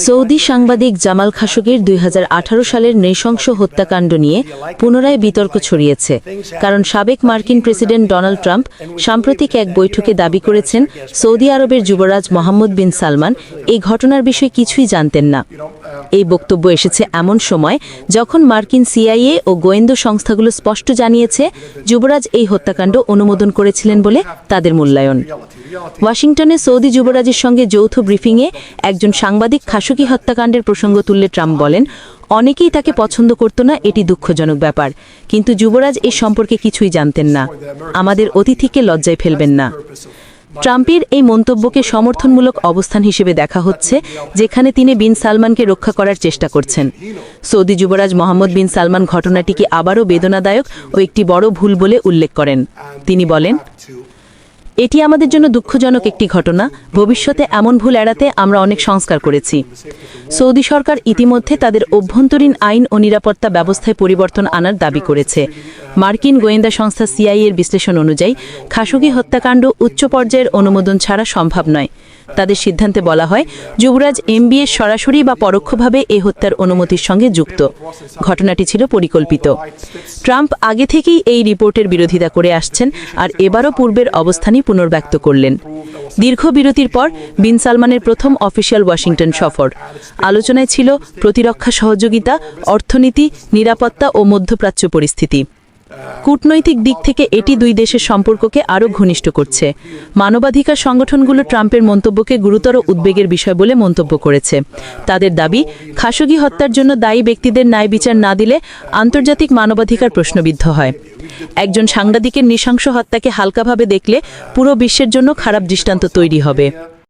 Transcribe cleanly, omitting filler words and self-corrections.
Saudi সাংবাদিক জামাল খাশোগির 2018 সালের নৃশংস হত্যাকাণ্ড নিয়ে পুনরায় বিতর্ক ছড়িয়েছে, কারণ সাবেক মার্কিন প্রেসিডেন্ট ডোনাল্ড ট্রাম্প সাম্প্রতিক এক বৈঠকে দাবি করেছেন সৌদি আরবের যুবরাজ মোহাম্মদ বিন সালমান এই ঘটনার বিষয়ে কিছুই জানতেন না। এই বক্তব্য এসেছে এমন সময় যখন মার্কিন সিআইএ ও গোয়েন্দা সংস্থাগুলো স্পষ্ট জানিয়েছে যুবরাজ এই হত্যাকাণ্ড অনুমোদন করেছিলেন বলে তাদের মূল্যায়ন। ওয়াশিংটনে সৌদি যুবরাজের সঙ্গে যৌথ ব্রিফিংয়ে একজন সাংবাদিক খাশোগি হত্যাকাণ্ডের প্রসঙ্গ তুললে ট্রাম্প বলেন, অনেকেই তাকে পছন্দ করত না, এটি দুঃখজনক ব্যাপার, কিন্তু যুবরাজ এই সম্পর্কে কিছুই জানতেন না। আমাদের অতিথিকে লজ্জায় ফেলবেন না। ট্রাম্পের এই মন্তব্যকে সমর্থনমূলক অবস্থান হিসেবে দেখা হচ্ছে, যেখানে তিনি বিন সালমানকে রক্ষা করার চেষ্টা করছেন। সৌদি যুবরাজ মোহাম্মদ বিন সালমান ঘটনাটিকে আবারও বেদনাদায়ক ও একটি বড় ভুল বলে উল্লেখ করেন। তিনি বলেন, এটি আমাদের জন্য দুঃখজনক একটি ঘটনা। ভবিষ্যতে এমন ভুল এড়াতে আমরা অনেক সংস্কার করেছি। সৌদি সরকার ইতিমধ্যে তাদের অভ্যন্তরীণ আইন ও নিরাপত্তা ব্যবস্থায় পরিবর্তন আনার দাবি করেছে। মার্কিন গোয়েন্দা সংস্থা সিআইএ এর বিশ্লেষণ অনুযায়ী খাশোগি হত্যাকাণ্ড উচ্চ পর্যায়ের অনুমোদন ছাড়া সম্ভব নয়। তাদের সিদ্ধান্তে বলা হয়, যুবরাজ এমবিএ সরাসরি বা পরোক্ষভাবে এই হত্যার অনুমতির সঙ্গে যুক্ত। ঘটনাটি ছিল পরিকল্পিত। ট্রাম্প আগে থেকেই এই রিপোর্টের বিরোধিতা করে আসছেন, আর এবারও পূর্বের অবস্থানই পুনর্ব্যক্ত করলেন। দীর্ঘ বিরতির পর বিন সালমানের প্রথম অফিসিয়াল ওয়াশিংটন সফর। আলোচনায় ছিল প্রতিরক্ষা সহযোগিতা, অর্থনীতি, নিরাপত্তা ও মধ্যপ্রাচ্য পরিস্থিতি। কূটনৈতিক দিক থেকে এটি দুই দেশের সম্পর্ককে আরও ঘনিষ্ঠ করছে। মানবাধিকার সংগঠনগুলো ট্রাম্পের মন্তব্যকে গুরুতর উদ্বেগের বিষয় বলে মন্তব্য করেছে। তাদের দাবি, খাশোগি হত্যার জন্য দায়ী ব্যক্তিদের ন্যায় বিচার না দিলে আন্তর্জাতিক মানবাধিকার প্রশ্নবিদ্ধ হয়। একজন সাংবাদিকের নৃশংস হত্যাকে হালকাভাবে দেখলে পুরো বিশ্বের জন্য খারাপ দৃষ্টান্ত তৈরি হবে।